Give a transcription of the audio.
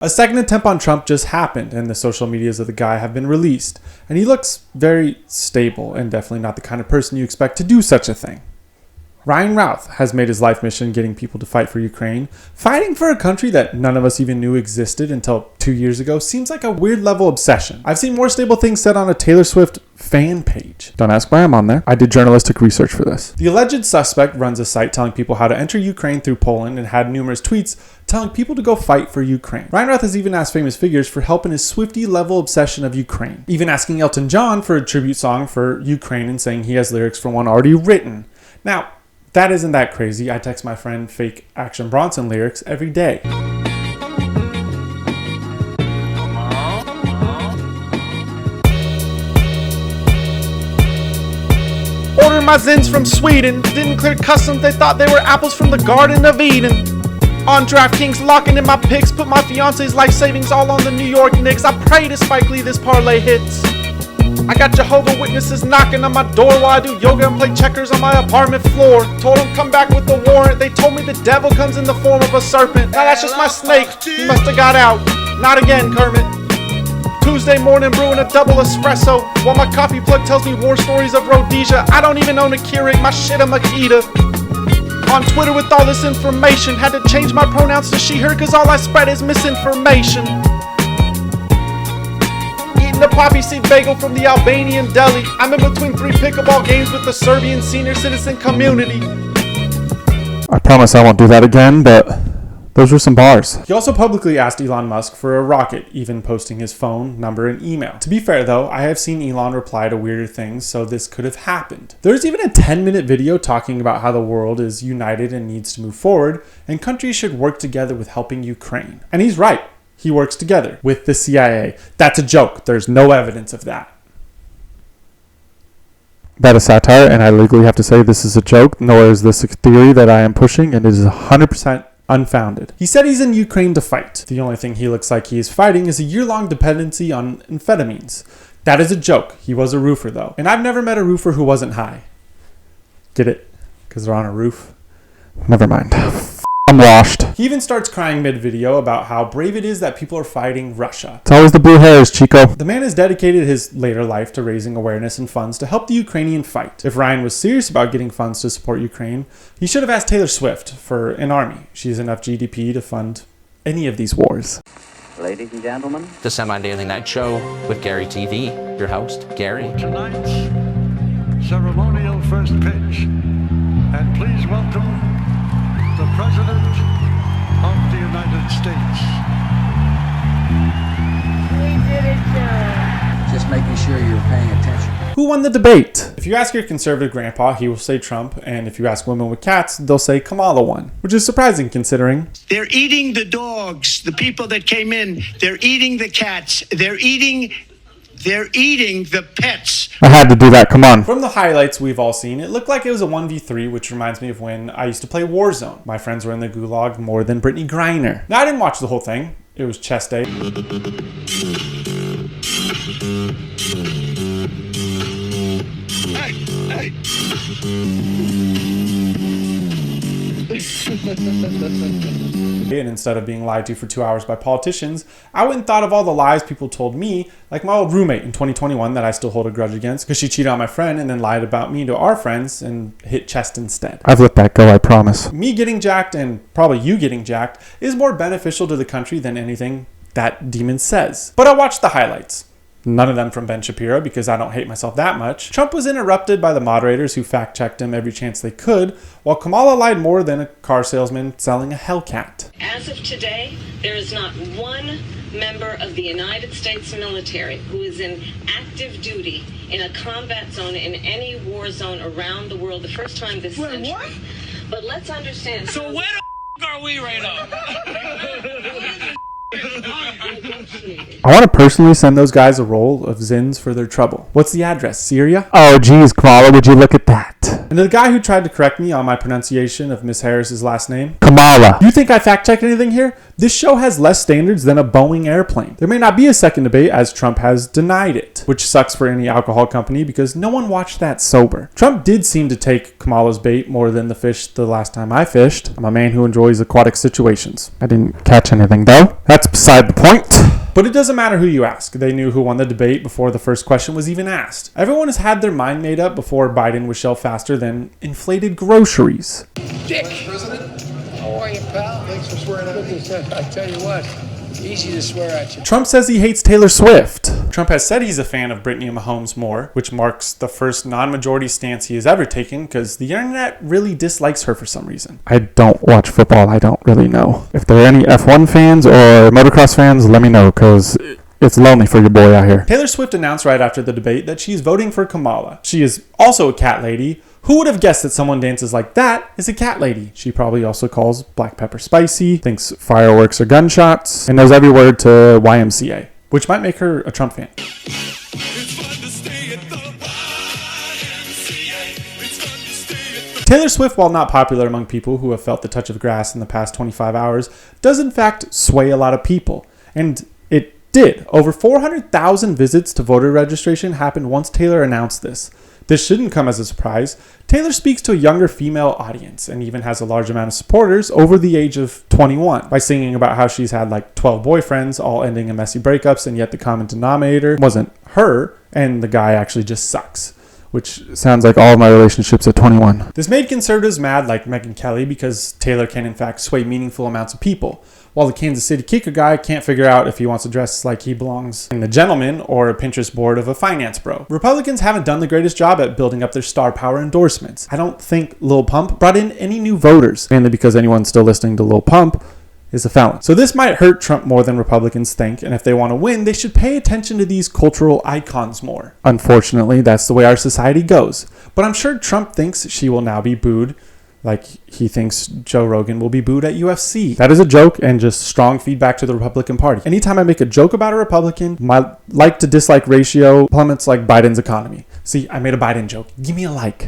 A second attempt on Trump just happened, and the social medias of the guy have been released, and he looks very stable and definitely not the kind of person you expect to do such a thing. Ryan Routh has made his life mission getting people to fight for Ukraine. Fighting for a country that none of us even knew existed until 2 years ago seems like a weird level obsession. I've seen more stable things said on a Taylor Swift fan page. Don't ask why I'm on there. I did journalistic research for this. The alleged suspect runs a site telling people how to enter Ukraine through Poland and had numerous tweets telling people to go fight for Ukraine. Ryan Routh has even asked famous figures for help in his Swiftie level obsession of Ukraine. Even asking Elton John for a tribute song for Ukraine and saying he has lyrics for one already written. Now, that isn't that crazy. I text my friend fake Action Bronson lyrics every day. Ordered my Zins from Sweden. Didn't clear customs, they thought they were apples from the Garden of Eden. On DraftKings, locking in my picks. Put my fiance's life savings all on the New York Knicks. I pray to Spike Lee this parlay hits. I got Jehovah Witnesses knocking on my door while I do yoga and play checkers on my apartment floor. Told them come back with the warrant. They told me the devil comes in the form of a serpent. Now that's just my snake. He must have got out. Not again, Kermit. Tuesday morning brewing a double espresso while my coffee plug tells me war stories of Rhodesia. I don't even own a Keurig, my shit a Makita. On Twitter with all this information, had to change my pronouns to she, her, cause all I spread is misinformation. The poppy seed bagel from the Albanian deli. I'm in between 3 pickleball games with the Serbian senior citizen community. I promise I won't do that again, but those were some bars. He also publicly asked Elon Musk for a rocket, even posting his phone number and email. To be fair though, I have seen Elon reply to weirder things, so this could have happened. There's even a 10-minute video talking about how the world is united and needs to move forward, and countries should work together with helping Ukraine. And he's right. He works together with the CIA. That's a joke. There's no evidence of that. That is satire, and I legally have to say this is a joke, nor is this a theory that I am pushing, and it is 100% unfounded. He said he's in Ukraine to fight. The only thing he looks like he is fighting is a year-long dependency on amphetamines. That is a joke. He was a roofer, though. And I've never met a roofer who wasn't high. Get it? Because they're on a roof? Never mind. I'm washed. He even starts crying mid-video about how brave it is that people are fighting Russia. It's always the blue hairs, Chico. The man has dedicated his later life to raising awareness and funds to help the Ukrainian fight. If Ryan was serious about getting funds to support Ukraine, he should have asked Taylor Swift for an army. She has enough GDP to fund any of these wars. Ladies and gentlemen, the Semi-Daily Night Show with Gary TV, your host, Gary. Tonight's ceremonial first pitch. And please welcome the President of the United States. We did it, sir. just making sure you're paying attention. Who won the debate? If you ask your conservative grandpa, he will say Trump, and if you ask women with cats, they'll say Kamala won, which is surprising considering they're eating the dogs, the people that came in, they're eating the cats, they're eating the pets. I had to do that, come on. From the highlights we've all seen, it looked like it was a 1v3, which reminds me of when I used to play Warzone. My friends were in the gulag more than Brittany Griner. Now, I didn't watch the whole thing. It was chest day. Hey. And instead of being lied to for 2 hours by politicians, I went and thought of all the lies people told me, like my old roommate in 2021 that I still hold a grudge against because she cheated on my friend and then lied about me to our friends and hit chest instead. I've let that go, I promise. Me getting jacked, and probably you getting jacked, is more beneficial to the country than anything that demon says. But I watched the highlights. None of them from Ben Shapiro because I don't hate myself that much. Trump was interrupted by the moderators who fact-checked him every chance they could, while Kamala lied more than a car salesman selling a Hellcat. As of today, there is not one member of the United States military who is in active duty in a combat zone in any war zone around the world the first time this century. What? But let's understand. So where the are we right now? appreciated. I want to personally send those guys a roll of Zins for their trouble. What's the address? Syria? Oh, geez, Kamala, would you look at that? And the guy who tried to correct me on my pronunciation of Miss Harris's last name? Kamala. You think I fact-checked anything here? This show has less standards than a Boeing airplane. There may not be a second debate, as Trump has denied it, which sucks for any alcohol company because no one watched that sober. Trump did seem to take Kamala's bait more than the fish the last time I fished. I'm a man who enjoys aquatic situations. I didn't catch anything, though. That's beside the point. But it doesn't matter who you ask. They knew who won the debate before the first question was even asked. Everyone has had their mind made up before Biden was shelved faster than inflated groceries. Dick! President, how are you, pal? Thanks for swearing at me. I tell you what, easy to swear at you. Trump says he hates Taylor Swift. Trump has said he's a fan of Brittany Mahomes more, which marks the first non-majority stance he has ever taken because the internet really dislikes her for some reason. I don't watch football. I don't really know. If there are any F1 fans or motocross fans, let me know because it's lonely for your boy out here. Taylor Swift announced right after the debate that she's voting for Kamala. She is also a cat lady. Who would have guessed that someone dances like that is a cat lady? She probably also calls black pepper spicy, thinks fireworks are gunshots, and knows every word to YMCA, which might make her a Trump fan. Taylor Swift, while not popular among people who have felt the touch of grass in the past 25 hours, does in fact sway a lot of people. And it did. Over 400,000 visits to voter registration happened once Taylor announced this. This shouldn't come as a surprise. Taylor speaks to a younger female audience and even has a large amount of supporters over the age of 21 by singing about how she's had like 12 boyfriends, all ending in messy breakups, and yet the common denominator wasn't her, and the guy actually just sucks. Which sounds like all of my relationships at 21. This made conservatives mad like Megyn Kelly because Taylor can in fact sway meaningful amounts of people, while the Kansas City kicker guy can't figure out if he wants to dress like he belongs in the Gentleman or a Pinterest board of a finance bro. Republicans haven't done the greatest job at building up their star power endorsements. I don't think Lil Pump brought in any new voters, mainly because anyone still listening to Lil Pump is a felon. So this might hurt Trump more than Republicans think, and if they want to win, they should pay attention to these cultural icons more. Unfortunately, that's the way our society goes. But I'm sure Trump thinks she will now be booed, like he thinks Joe Rogan will be booed at UFC. That is a joke and just strong feedback to the Republican Party. Anytime I make a joke about a Republican, my like to dislike ratio plummets like Biden's economy. See, I made a Biden joke. Give me a like.